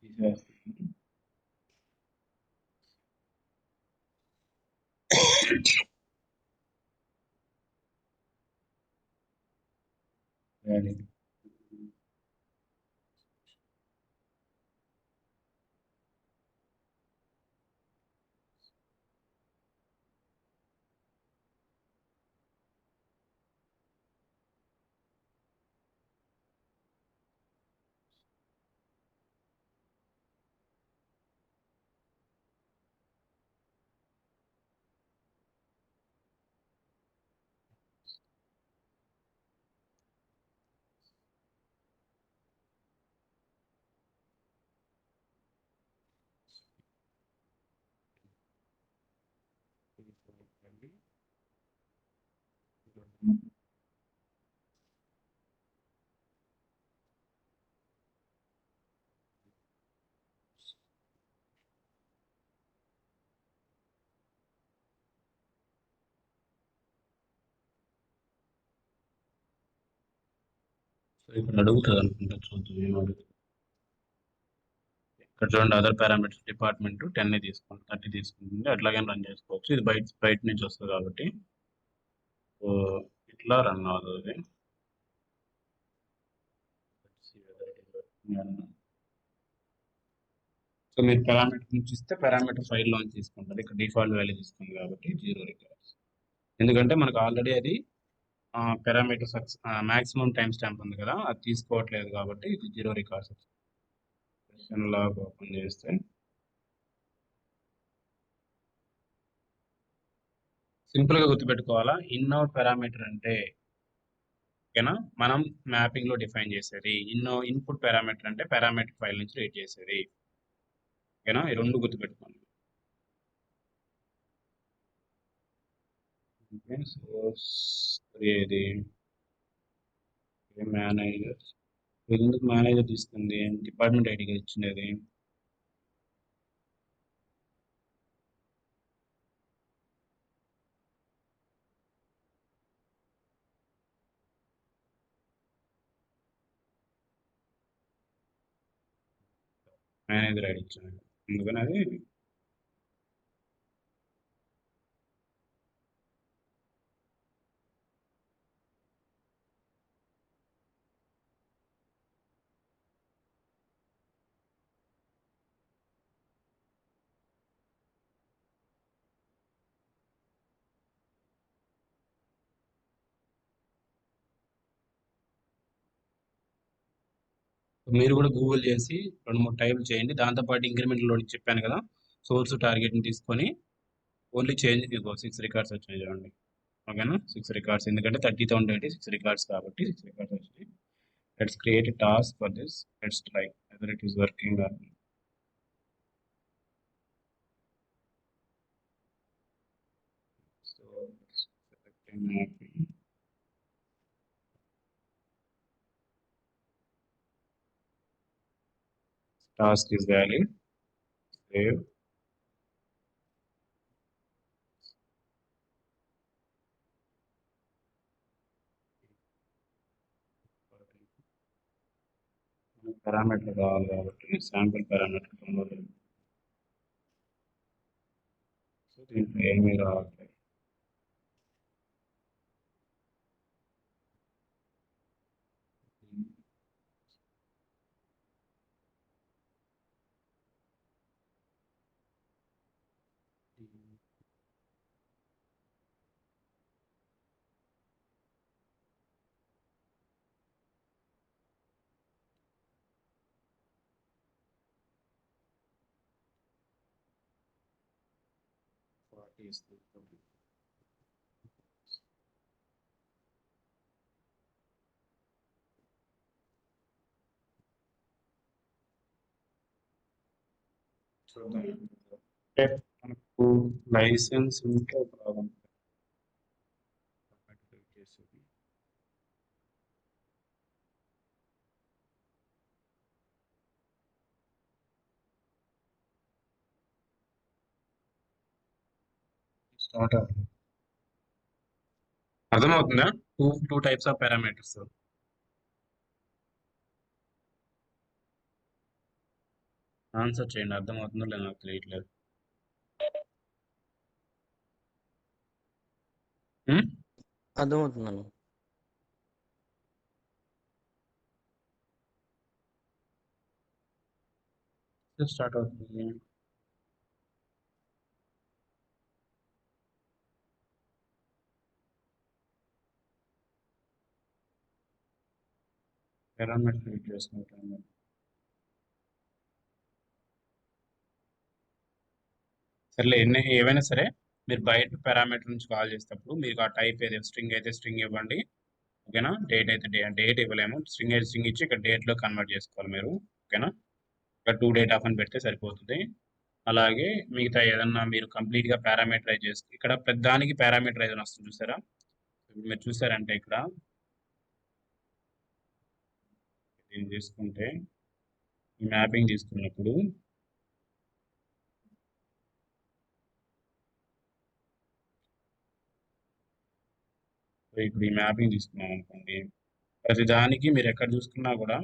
తీసేస్తాను. వాల్యూ సో ఇక్కడ అడుగుతుంది అనుకుంటా, చూద్దాం ఏం అడుగుతుంది. ఇక్కడ చూడండి, అదర్ పారామీటర్స్ డిపార్ట్మెంట్ 10 తీసుకోండి, 30 తీసుకుంటుంది. అట్లాగే రన్ చేసుకోవచ్చు. ఇది బయట నుంచి వస్తుంది కాబట్టి సో ఇట్లా రన్ అవుతుంది. సో మీరు పారామీటర్ నుంచి ఇస్తే పారామీటర్ ఫైల్లో తీసుకుంటారు. ఇక్కడ డిఫాల్ట్ వాల్యూ తీసుకుంది కాబట్టి 0 రికార్డ్స్, ఎందుకంటే మనకు ఆల్రెడీ అది పారామీటర్ మాక్సిమం టైం స్టాంప్ ఉంది కదా, అది తీసుకోవట్లేదు కాబట్టి ఇది 0 రికార్డ్స్ వచ్చింది. సెషన్ లాగ్ ఓపెన్ చేస్తే సింపుల్గా గుర్తుపెట్టుకోవాలా, ఇన్అవుట్ పారామీటర్ అంటే ఓకేనా, మనం మ్యాపింగ్ లో డిఫైన్ చేసేది. ఇన్పుట్ పారామీటర్ అంటే పారామీటర్ ఫైల్ నుంచి రీడ్ చేసేది. ఓకేనా, ఈ రెండు గుర్తుపెట్టుకోండి. సోర్స్ ఏది మేనేజర్, ఎందుకు మేనేజర్ తీసుకుంది, డిపార్ట్మెంట్ ఐడిగా ఇచ్చినది. మేనేజర్ ఐడి ఇచ్చినది, అందుకని అది మీరు కూడా గూగుల్ చేసి 2-3 టైపులు చేయండి. దాంతోపాటు ఇంక్రిమెంట్ లోడ్ చెప్పాను కదా, సోర్స్ టార్గెట్ని తీసుకొని ఓన్లీ చేంజ్, ఇదిగో 6 రికార్డ్స్ వచ్చినాయి చూడండి. ఓకేనా, 6 రికార్డ్స్, ఎందుకంటే 30,000 అంటే 6 రికార్డ్స్ కాబట్టి 6 రికార్డ్స్ వచ్చినాయి. Let's create a task for this. Let's try whether it is working or so selecting mapping. Task is valid. Save. Parameter కావాలి కాబట్టి శాంపుల్ పారామీటర్ కన్వర్ట్. సో దీంట్లో ఏమీ రావట్లేదు. చూద్దాం. అంటే మనకు లైసెన్స్ ఉంటే బాగుంటుంది. స్టార్ట్ అవ్వాలి. అర్థమవుతుందా? Two types of parameters. Answer చేయండి, అర్థమవుతుందో లేదో నాకు తెలియట్లేదు. అర్థమవుతుందన్న. స్టార్ట్ అవుతుంది. పారామీటర్ రీడ్ చేసుకుంటాను. సరేలే, ఏవైనా సరే మీరు బయట పారామీటర్ నుంచి కాల్ చేసేటప్పుడు మీకు ఆ టైప్ ఏదైతే స్ట్రింగ్ అయితే స్ట్రింగ్ ఇవ్వండి. ఓకేనా, డేట్ అయితే డేట్ ఇవ్వలేము, స్ట్రింగ్ అయితే స్ట్రింగ్ ఇచ్చి ఇక్కడ డేట్లో కన్వర్ట్ చేసుకోవాలి మీరు. ఓకేనా, ఇక్కడ 2 డేట్ ఆఫ్ అని పెడితే సరిపోతుంది. అలాగే మిగతా ఏదన్నా మీరు కంప్లీట్గా పారామీటరైజ్ చేసి ఇక్కడ ప్రతిదానికి పారామీటరైజ్ అని వస్తుంది చూసారా. ఇప్పుడు మీరు చూసారంటే ఇక్కడ దీన్ని తీసుకుంటే ఈ మ్యాపింగ్ తీసుకున్నప్పుడు ఇప్పుడు ఈ మ్యాపింగ్ తీసుకున్నాం అనుకోండి, ప్రతి దానికి మీరు ఎక్కడ చూసుకున్నా కూడా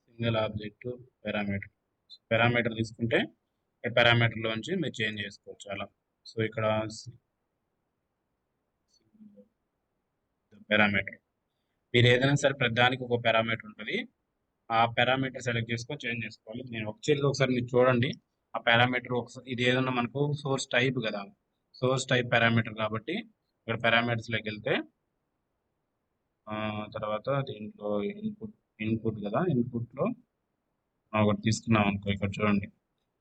సింగిల్ ఆబ్జెక్ట్ పారామీటర్ తీసుకుంటే పారామీటర్లోంచి మీరు చేంజ్ చేసుకోవచ్చు అలా. సో ఇక్కడ పారామీటర్, మీరు ఏదైనా సరే ప్రతిదానికి ఒక పారామీటర్ ఉంటుంది, ఆ పారామీటర్ సెలెక్ట్ చేసుకొని చేంజ్ చేసుకోవాలి. నేను ఒకసారి మీరు చూడండి, ఆ పారామీటర్ ఇది ఏదన్నా మనకు సోర్స్ టైప్ కదా, సోర్స్ టైప్ పారామీటర్ కాబట్టి ఇక్కడ పారామీటర్స్లోకి వెళ్తే తర్వాత దీంట్లో ఇన్పుట్ కదా, ఇన్పుట్లో ఒకటి తీసుకున్నాం అనుకో, ఇక్కడ చూడండి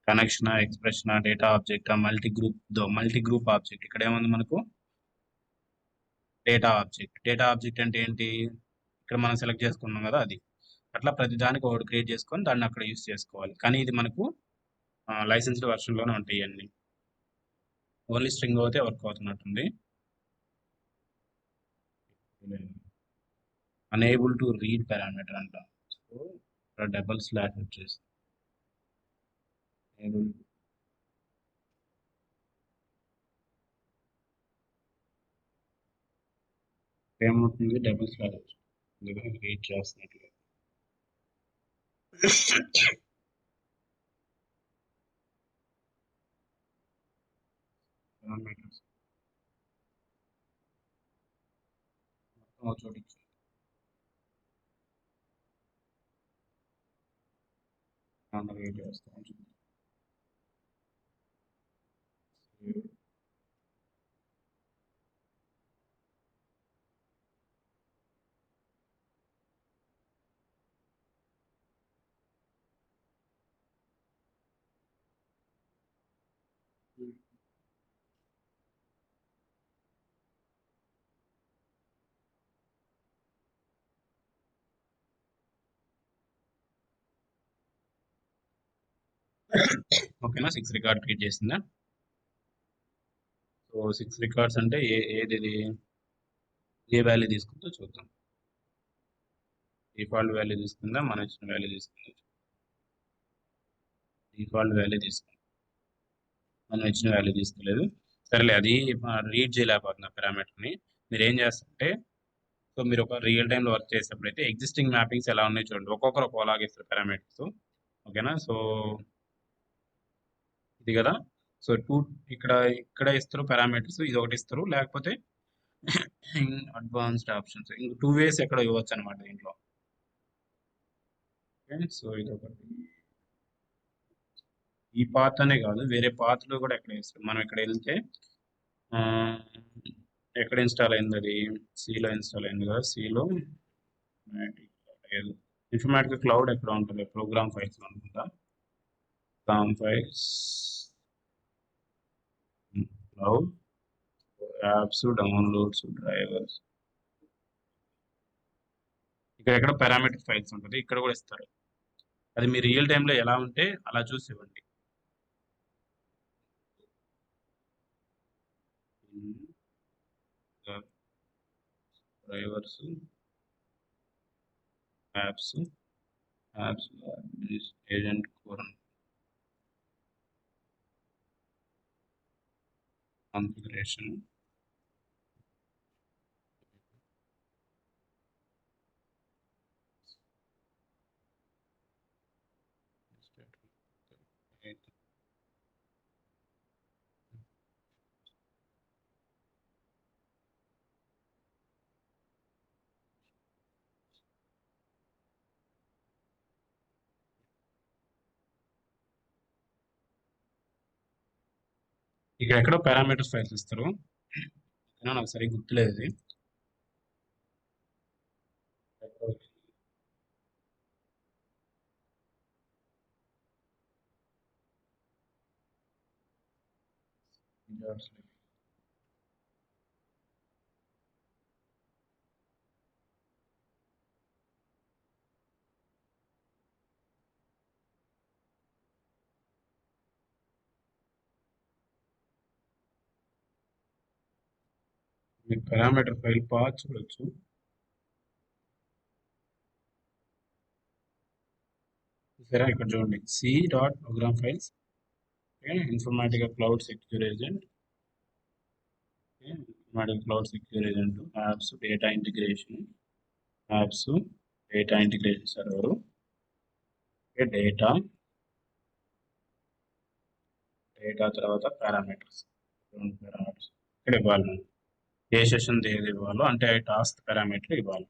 connection, expression, data object, multi group object. ఇక్కడ ఏముంది మనకు డేటా ఆబ్జెక్ట్ అంటే ఏంటి, ఇక్కడ మనం సెలెక్ట్ చేసుకున్నాం కదా అది. అట్లా ప్రతి దానికి ఒకటి క్రియేట్ చేసుకొని దాన్ని అక్కడ యూస్ చేసుకోవాలి. కానీ ఇది మనకు లైసెన్స్డ్ వర్షన్లోనే ఉంటాయి అన్ని. ఓన్లీ స్ట్రింగ్ అయితే వర్క్ అవుతున్నట్టుంది. అనేబుల్ టు రీడ్ పారామీటర్ అంట. సో ఇక్కడ డబుల్ స్లాష్ వచ్చేసి ఏమవుతుంది, డబుల్ స్లాష్ వచ్చింది రీడ్ చేస్తున్నట్లుగా. పారామీటర్స్ మొత్తం ఒక చోటికి రీడ్ చేస్తాం. ఓకేనా, 6 రికార్డ్ క్రియేట్ చేసిందా. సో 6 రికార్డ్స్ అంటే ఏది ఏ వాల్యూ తీసుకుందో చూద్దాం. డిఫాల్ట్ వాల్యూ తీసుకుందా, మన ఇచ్చిన వాల్యూ తీసుకుందా. డిఫాల్ట్ వాల్యూ తీసుకుందాం, మనం ఇచ్చిన వాల్యూ తీసుకోలేదు. సరేలే, అది రీడ్ చేయలేకపోతున్నా పారామీటర్ని. మీరు ఏం చేస్తారంటే, సో మీరు ఒక రియల్ టైంలో వర్క్ చేసేటప్పుడు అయితే ఎగ్జిస్టింగ్ మ్యాపింగ్స్ ఎలా ఉన్నాయి చూడండి, ఒక్కొక్కరు ఒకలాగా ఇస్తారు పారామీటర్స్. ఓకేనా, సో ఇది కదా, సో ఇక్కడ ఇస్తారు పారామీటర్స్, ఇది ఒకటి ఇస్తారు, లేకపోతే అడ్వాన్స్డ్ ఆప్షన్స్ ఇంక 2 ways ఎక్కడ ఇవ్వచ్చు అనమాట దీంట్లో. సో ఇది ఒకటి, ఈ పాత్ అనే కాదు వేరే పాత్లో కూడా ఎక్కడ ఇస్తారు. మనం ఇక్కడ వెళ్తే ఎక్కడ ఇన్స్టాల్ అయింది, అది సిలో ఇన్స్టాల్ అయింది కదా, సిలో ఇన్ఫర్మేటిక్ క్లౌడ్ ఎక్కడ ఉంటుంది, ప్రోగ్రామ్ ఫైల్స్ అనుకుంటా. Programme files, cloud, apps, downloads, drivers. ఇక్కడ ఎక్కడ పారామీటర్ ఫైల్స్ ఉంటుంది, ఇక్కడ కూడా ఇస్తారు. అది మీ రియల్ టైంలో ఎలా ఉంటే అలా చూసి ఇవ్వండి. Drivers, apps agent core configuration, ఇక్కడ ఎక్కడో పారామీటర్స్ ఫైల్స్ ఇస్తారు, నాకు సరిగ్గా గుర్తులేదు ఇది. మీరు పారామీటర్ ఫైల్ పాత్ చూడొచ్చు. సరే ఇక్కడ చూడండి, C.program files, informatic cloud secure agent, informatic cloud secure agent, apps, data integration, apps, data integration server, data తర్వాత పారామీటర్స్. ఇక్కడ ఇవ్వాలి, ఏ సెషన్ ఏది ఇవ్వాలో అంటే టాస్క్ పారామీటర్ ఇవ్వాలి.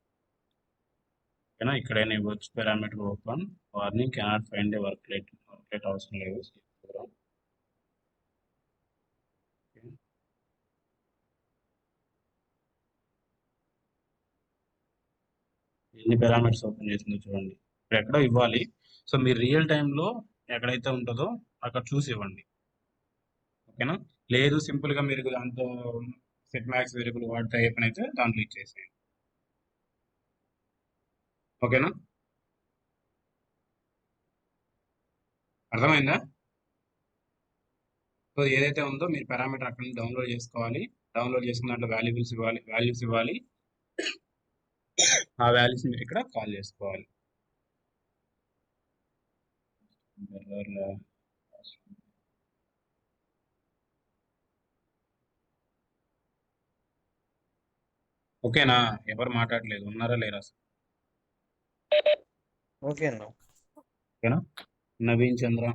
ఓకేనా, ఇక్కడైనా ఇవ్వచ్చు parameter open, warning cannot find a worklet అవసరం లేదు. ఎన్ని పారామీటర్స్ ఓపెన్ చేసిందో చూడండి. ఇప్పుడు ఎక్కడో ఇవ్వాలి. సో మీరు రియల్ టైంలో ఎక్కడైతే ఉంటుందో అక్కడ చూసి ఇవ్వండి. ఓకేనా? లేదు సింపుల్గా మీరు దాంతో సెట్ మ్యాక్స్ వేరియబుల్ వాడితే ఏ పని అయితే దాంట్లో ఇచ్చేసేయండి. ఓకేనా? అర్థమైందా? సో ఏదైతే ఉందో మీరు పారామీటర్ అక్కడ నుంచి డౌన్లోడ్ చేసుకోవాలి. డౌన్లోడ్ చేసుకున్న దాంట్లో వాల్యూస్ ఇవ్వాలి. ఆ వాల్యూస్ మీరు ఇక్కడ కాల్ చేసుకోవాలి. ఓకేనా? ఎవరు మాట్లాడలేదు, ఉన్నారా లేరా? ఓకే అన్న. ఓకేనా? నవీన్ చంద్ర.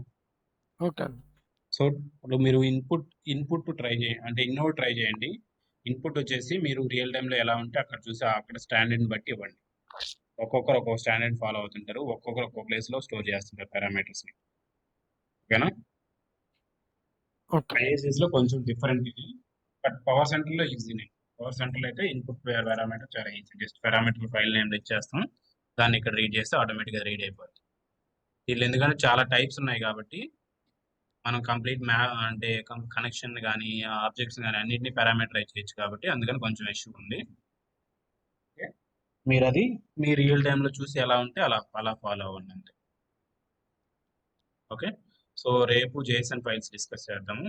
ఓకే అన్న. సో ఇప్పుడు మీరు ఇన్పుట్ ట్రై చేయండి, అంటే ఇన్నోట్ ట్రై చేయండి. ఇన్పుట్ వచ్చేసి మీరు రియల్ టైంలో ఎలా ఉంటే అక్కడ చూసి అక్కడ స్టాండర్డ్ని బట్టి ఇవ్వండి. ఒక్కొక్కరు ఒక్కొక్క స్టాండర్డ్ ఫాలో అవుతుంటారు, ఒక్కొక్కరు ఒక్కొక్క ప్లేస్లో స్టోర్ చేస్తుంటారు పారామీటర్స్ని. ఓకేనా? ఓకే. ఐఏసీస్లో కొంచెం డిఫరెంట్ ఇది, బట్ పవర్ సెంటర్లో ఈజీనే. పవర్ సెంటర్లో అయితే ఇన్పుట్ పారామీటర్ చాలా easy. Just parameter file name ఇచ్చేస్తాం, దాన్ని ఇక్కడ రీడ్ చేస్తే ఆటోమేటిక్గా రీడ్ అయిపోతుంది. దీనిలో ఎందుకంటే చాలా టైప్స్ ఉన్నాయి కాబట్టి మనం కంప్లీట్ అంటే కనెక్షన్ కానీ ఆబ్జెక్ట్స్ కానీ అన్నింటినీ పారామీటరైజ్ చేయొచ్చు కాబట్టి అందుకని కొంచెం ఇష్యూ ఉంది. మీరు అది మీ రియల్ టైంలో చూసి ఎలా ఉంటే అలా ఫాలో అవ్వండి అంతే. ఓకే, సో రేపు JSON ఫైల్స్ డిస్కస్ చేద్దాము.